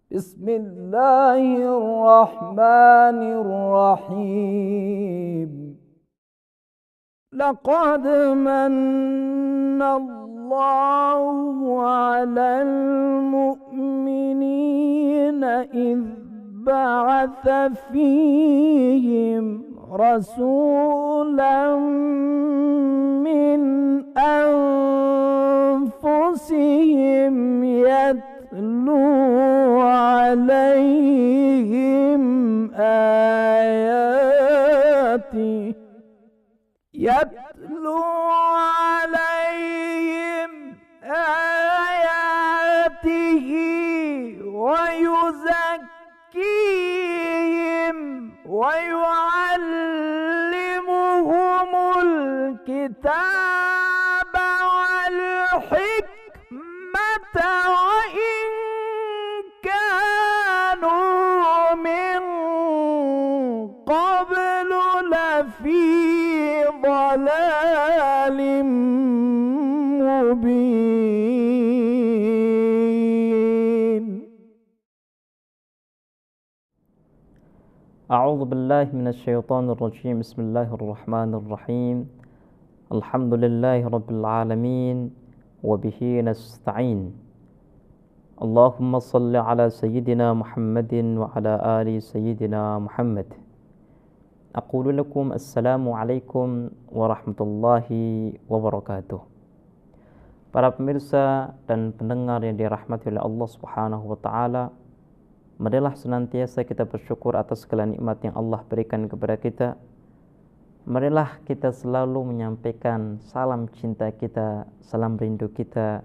بسم الله الرحمن الرحيم لقد من الله على المؤمنين إذ بعث فيهم رسولا من أنفسهم يتلو عليهم آياته ويزكيهم ويعلمهم الكتاب والحكمة وإن كانوا من قبل لفي ضلال مبين. أعوذ بالله من الشيطان الرجيم. بسم الله الرحمن الرحيم. الحمد لله رب العالمين وبه نستعين. اللهم صل على سيدنا محمد وعلى آل سيدنا محمد. أقول لكم السلام عليكم ورحمة الله وبركاته. Para pemirsa dan pendengar yang dirahmati oleh Allah Subhanahu wa taala, marilah senantiasa kita bersyukur atas segala nikmat yang Allah berikan kepada kita. Marilah kita selalu menyampaikan salam cinta kita, salam rindu kita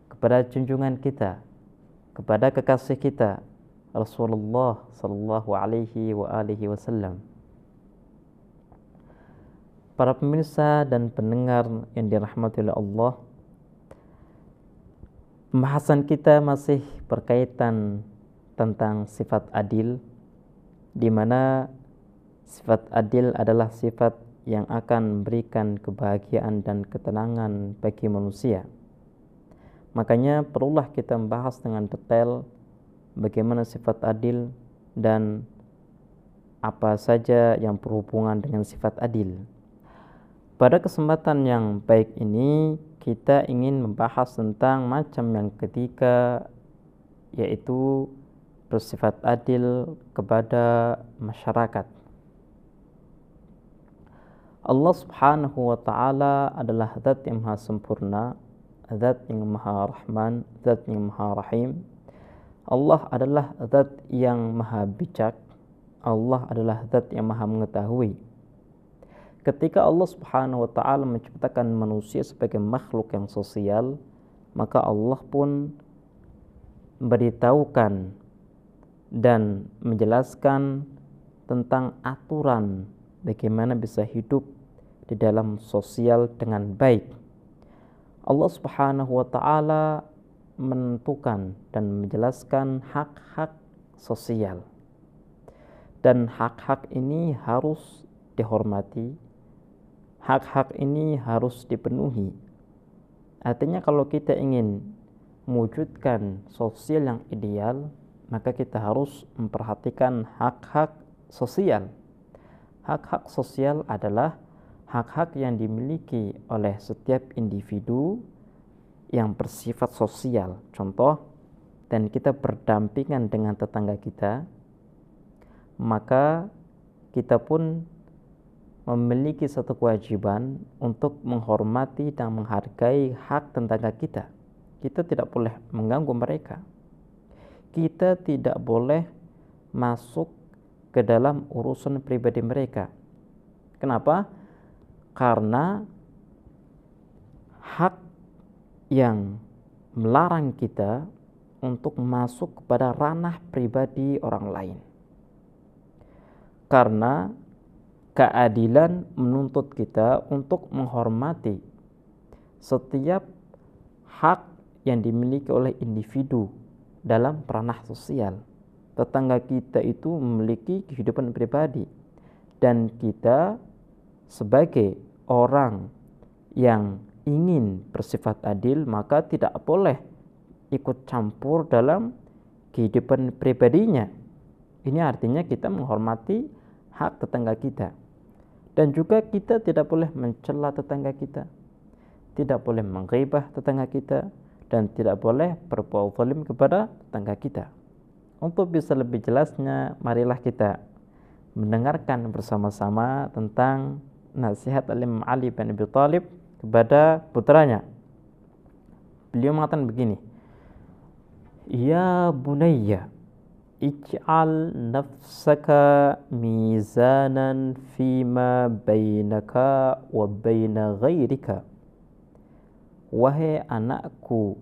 kepada junjungan kita, kepada kekasih kita Rasulullah sallallahu alaihi wa alihi wasallam. Para pemirsa dan pendengar yang dirahmati oleh Allah, pembahasan kita masih berkaitan tentang sifat adil, di mana sifat adil adalah sifat yang akan memberikan kebahagiaan dan ketenangan bagi manusia. Makanya perlulah kita membahas dengan detail bagaimana sifat adil dan apa saja yang berhubungan dengan sifat adil. Pada kesempatan yang baik ini kita ingin membahas tentang macam yang ketiga, yaitu bersifat adil kepada masyarakat. Allah Subhanahu wa taala adalah zat yang maha sempurna, zat yang maha rahman, zat yang maha rahim. Allah adalah zat yang maha bijak. Allah adalah zat yang maha mengetahui. Ketika Allah Subhanahu wa taala menciptakan manusia sebagai makhluk yang sosial, maka Allah pun memberitahukan dan menjelaskan tentang aturan bagaimana bisa hidup di dalam sosial dengan baik. Allah Subhanahu wa taala menentukan dan menjelaskan hak-hak sosial. Dan hak-hak ini harus dihormati. Hak-hak ini harus dipenuhi. Artinya kalau kita ingin mewujudkan sosial yang ideal, maka kita harus memperhatikan hak-hak sosial. Hak-hak sosial adalah hak-hak yang dimiliki oleh setiap individu yang bersifat sosial. Contoh, dan kita berdampingan dengan tetangga kita, maka kita pun memiliki satu kewajiban untuk menghormati dan menghargai hak tetangga kita. Kita tidak boleh mengganggu mereka. Kita tidak boleh masuk ke dalam urusan pribadi mereka. Kenapa? Karena hak yang melarang kita untuk masuk kepada ranah pribadi orang lain. Karena keadilan menuntut kita untuk menghormati setiap hak yang dimiliki oleh individu dalam ranah sosial. Tetangga kita itu memiliki kehidupan pribadi, dan kita sebagai orang yang ingin bersifat adil maka tidak boleh ikut campur dalam kehidupan pribadinya. Ini artinya kita menghormati hak tetangga kita. Dan juga kita tidak boleh mencela tetangga kita, tidak boleh menghibah tetangga kita, dan tidak boleh berbuat zalim kepada tetangga kita. Untuk bisa lebih jelasnya, marilah kita mendengarkan bersama-sama tentang nasihat Imam Ali bin Abi Thalib kepada putranya. Beliau mengatakan begini, Ya bunayya, ij'al nafsaka mizanan fima bainaka wa baina ghairika. Wahai anakku,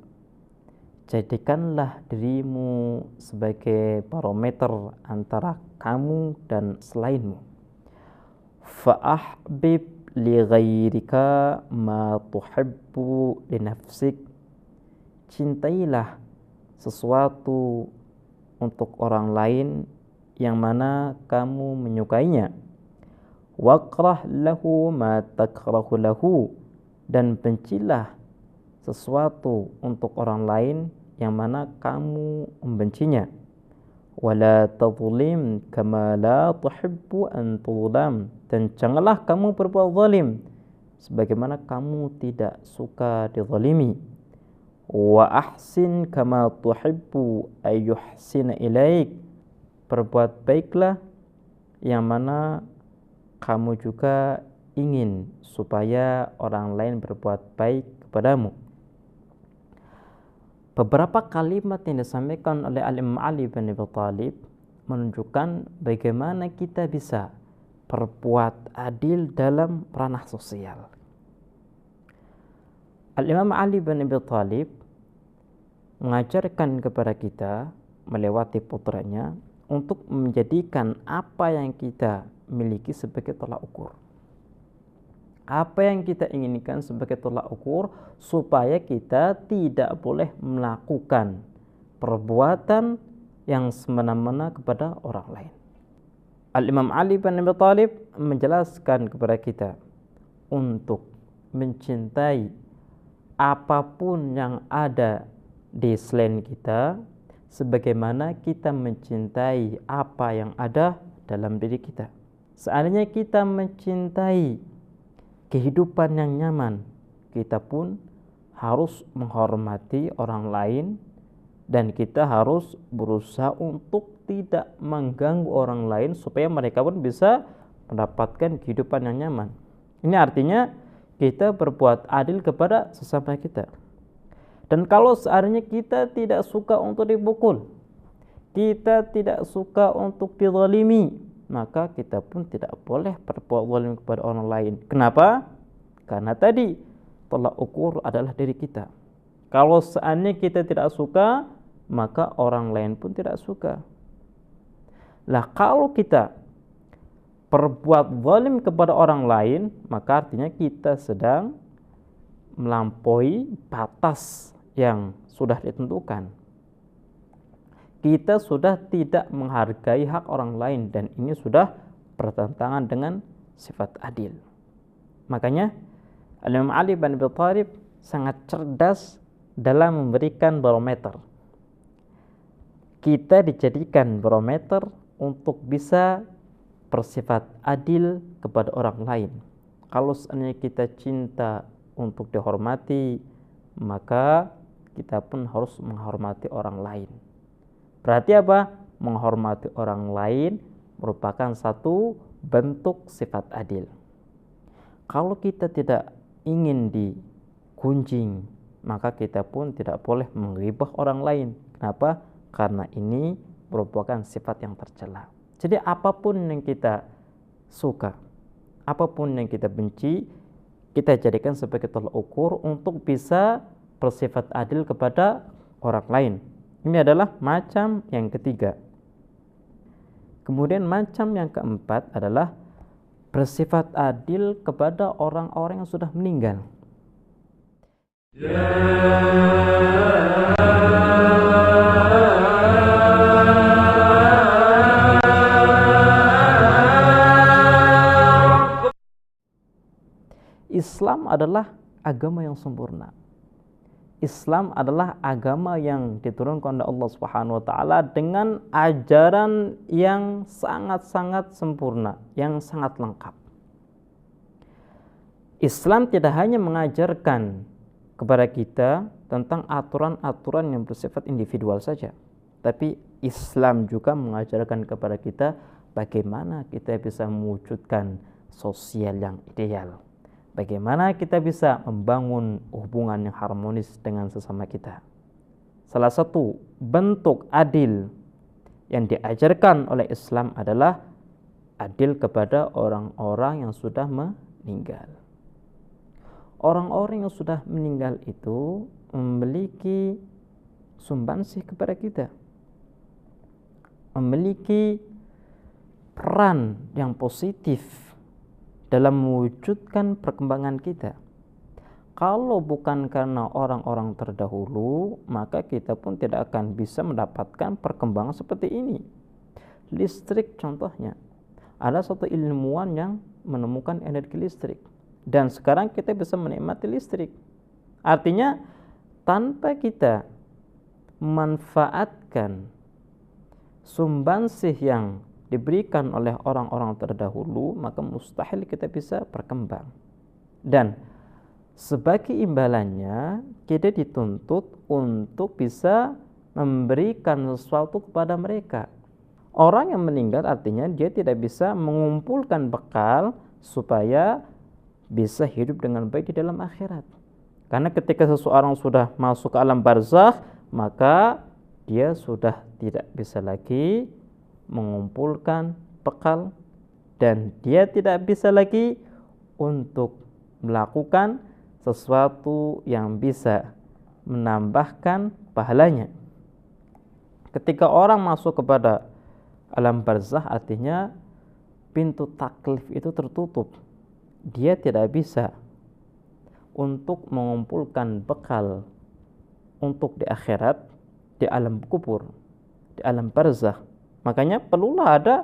jadikanlah dirimu sebagai barometer antara kamu dan selainmu. Fa'ahbib li ghairika ma tuhibbu li nafsik. Cintailah sesuatu untuk orang lain yang mana kamu menyukainya. Waqrah lahu ma takrahu lahu. Dan bencilah sesuatu untuk orang lain yang mana kamu membencinya. Wala tadhlim kama la tuhibbu an tudhlam. Dan janganlah kamu berbuat zalim sebagaimana kamu tidak suka dizalimi. Wa ahsin kama tuhibbu ay yuhsina ilaik. Berbuat baiklah yang mana kamu juga ingin supaya orang lain berbuat baik kepadamu. Beberapa kalimat yang disampaikan oleh Imam Ali bin Abi Thalib menunjukkan bagaimana kita bisa berbuat adil dalam ranah sosial. Imam Ali bin Abi Thalib mengajarkan kepada kita melewati putranya untuk menjadikan apa yang kita miliki sebagai tolak ukur. Apa yang kita inginkan sebagai tolak ukur supaya kita tidak boleh melakukan perbuatan yang semena-mena kepada orang lain. Imam Ali bin Abi Thalib menjelaskan kepada kita untuk mencintai apapun yang ada di selain kita sebagaimana kita mencintai apa yang ada dalam diri kita. Seandainya kita mencintai kehidupan yang nyaman, kita pun harus menghormati orang lain dan kita harus berusaha untuk tidak mengganggu orang lain supaya mereka pun bisa mendapatkan kehidupan yang nyaman. Ini artinya kita berbuat adil kepada sesama kita. Dan kalau seandainya kita tidak suka untuk dipukul, kita tidak suka untuk dizalimi, maka kita pun tidak boleh berbuat zalim kepada orang lain. Kenapa? Karena tadi tolak ukur adalah diri kita. Kalau seandainya kita tidak suka, maka orang lain pun tidak suka. Lah kalau kita berbuat zalim kepada orang lain, maka artinya kita sedang melampaui batas yang sudah ditentukan. Kita sudah tidak menghargai hak orang lain dan ini sudah bertentangan dengan sifat adil. Makanya Imam Ali bin Abi Thalib sangat cerdas dalam memberikan barometer. Kita dijadikan barometer untuk bisa bersifat adil kepada orang lain. Kalau seandainya kita cinta untuk dihormati, maka kita pun harus menghormati orang lain. Berarti apa? Menghormati orang lain merupakan satu bentuk sifat adil. Kalau kita tidak ingin digunjing, maka kita pun tidak boleh menghibah orang lain. Kenapa? Karena ini merupakan sifat yang tercela. Jadi apapun yang kita suka, apapun yang kita benci, kita jadikan sebagai tolak ukur untuk bisa bersifat adil kepada orang lain. Ini adalah macam yang ketiga. Kemudian macam yang keempat adalah bersifat adil kepada orang-orang yang sudah meninggal. Islam adalah agama yang sempurna. Islam adalah agama yang diturunkan oleh Allah Subhanahu wa taala dengan ajaran yang sangat-sangat sempurna, yang sangat lengkap. Islam tidak hanya mengajarkan kepada kita tentang aturan-aturan yang bersifat individual saja, tapi Islam juga mengajarkan kepada kita bagaimana kita bisa mewujudkan sosial yang ideal. Bagaimana kita bisa membangun hubungan yang harmonis dengan sesama kita. Salah satu bentuk adil yang diajarkan oleh Islam adalah adil kepada orang-orang yang sudah meninggal. Orang-orang yang sudah meninggal itu memiliki sumbangsih kepada kita, memiliki peran yang positif dalam mewujudkan perkembangan kita. Kalau bukan karena orang-orang terdahulu, maka kita pun tidak akan bisa mendapatkan perkembangan seperti ini. Listrik contohnya, ada satu ilmuwan yang menemukan energi listrik, dan sekarang kita bisa menikmati listrik. Artinya tanpa kita memanfaatkan sumbangsih yang diberikan oleh orang-orang terdahulu, maka mustahil kita bisa berkembang. Dan sebagai imbalannya, kita dituntut untuk bisa memberikan sesuatu kepada mereka. Orang yang meninggal artinya dia tidak bisa mengumpulkan bekal supaya bisa hidup dengan baik di dalam akhirat. Karena ketika seseorang sudah masuk ke alam barzakh, maka dia sudah tidak bisa lagi mengumpulkan bekal, dan dia tidak bisa lagi untuk melakukan sesuatu yang bisa menambahkan pahalanya. Ketika orang masuk kepada alam barzakh, artinya pintu taklif itu tertutup. Dia tidak bisa untuk mengumpulkan bekal untuk di akhirat, di alam kubur, di alam barzakh. Makanya perlulah ada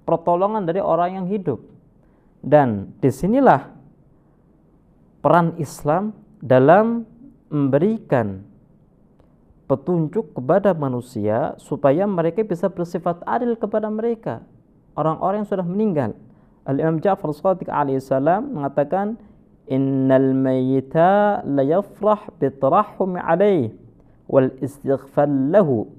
pertolongan dari orang yang hidup. Dan disinilah peran Islam dalam memberikan petunjuk kepada manusia supaya mereka bisa bersifat adil kepada mereka, orang-orang yang sudah meninggal. Al-Imam Ja'far Shadiq alaihissalam mengatakan, innal mayyita la yafrah bitarahhum alaih wal istighfar lahu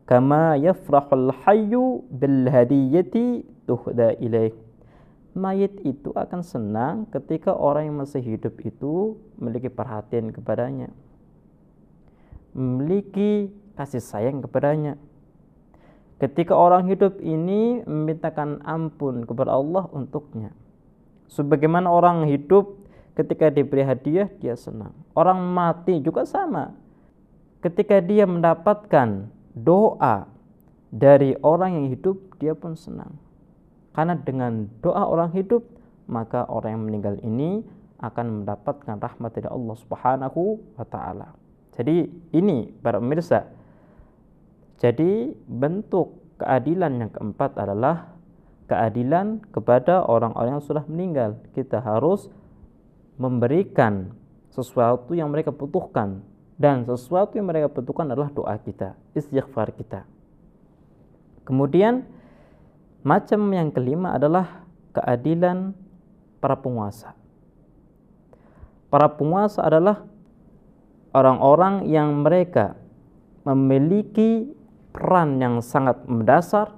kama yafrahul hayyu bil hadiyati tuhda ilaih. Mayit itu akan senang ketika orang yang masih hidup itu memiliki perhatian kepadanya, memiliki kasih sayang kepadanya. Ketika orang hidup ini memintakan ampun kepada Allah untuknya. Sebagaimana orang hidup ketika diberi hadiah dia senang. Orang mati juga sama. Ketika dia mendapatkan doa dari orang yang hidup, dia pun senang. Karena dengan doa orang hidup, maka orang yang meninggal ini akan mendapatkan rahmat dari Allah Subhanahu wa taala. Jadi ini para pemirsa. Jadi bentuk keadilan yang keempat adalah keadilan kepada orang-orang yang sudah meninggal. Kita harus memberikan sesuatu yang mereka butuhkan, dan sesuatu yang mereka butuhkan adalah doa kita, istighfar kita. Kemudian macam yang kelima adalah keadilan para penguasa. Para penguasa adalah orang-orang yang mereka memiliki peran yang sangat mendasar,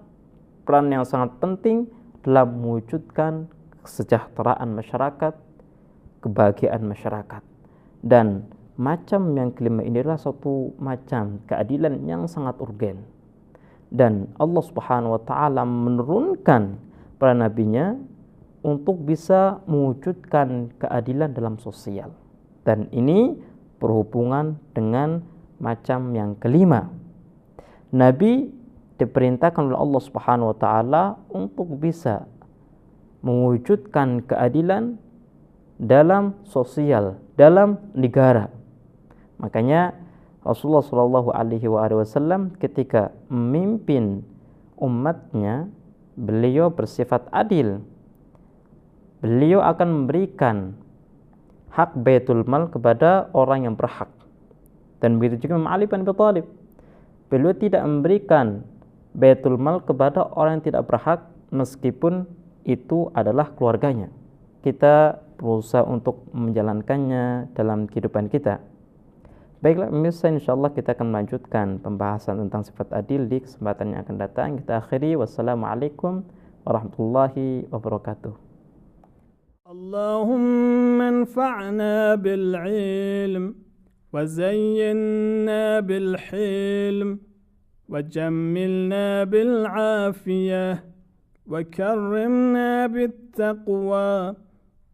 peran yang sangat penting dalam mewujudkan kesejahteraan masyarakat, kebahagiaan masyarakat. Dan macam yang kelima ini adalah suatu macam keadilan yang sangat urgen. Dan Allah Subhanahu wa taala menurunkan para nabinya untuk bisa mewujudkan keadilan dalam sosial. Dan ini berhubungan dengan macam yang kelima. Nabi diperintahkan oleh Allah Subhanahu wa taala untuk bisa mewujudkan keadilan dalam sosial, dalam negara. Makanya Rasulullah Shallallahu Alaihi Wasallam ketika memimpin umatnya, beliau bersifat adil. Beliau akan memberikan hak baitul mal kepada orang yang berhak. Dan begitu juga Imam Ali bin Abi Thalib. Beliau tidak memberikan Baitul Mal kepada orang yang tidak berhak meskipun itu adalah keluarganya. Kita berusaha untuk menjalankannya dalam kehidupan kita. Baiklah pemirsa, insyaallah kita akan melanjutkan pembahasan tentang sifat adil di kesempatan yang akan datang. Kita akhiri, wassalamualaikum warahmatullahi wabarakatuh. اللهم انفعنا بالعلم وزينا بالحلم وجملنا بالعافية وكرمنا بالتقوى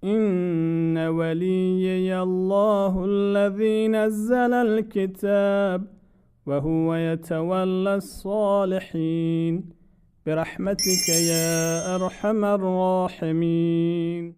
إن وليي الله الذي نزل الكتاب وهو يتولى الصالحين برحمتك يا أرحم الراحمين.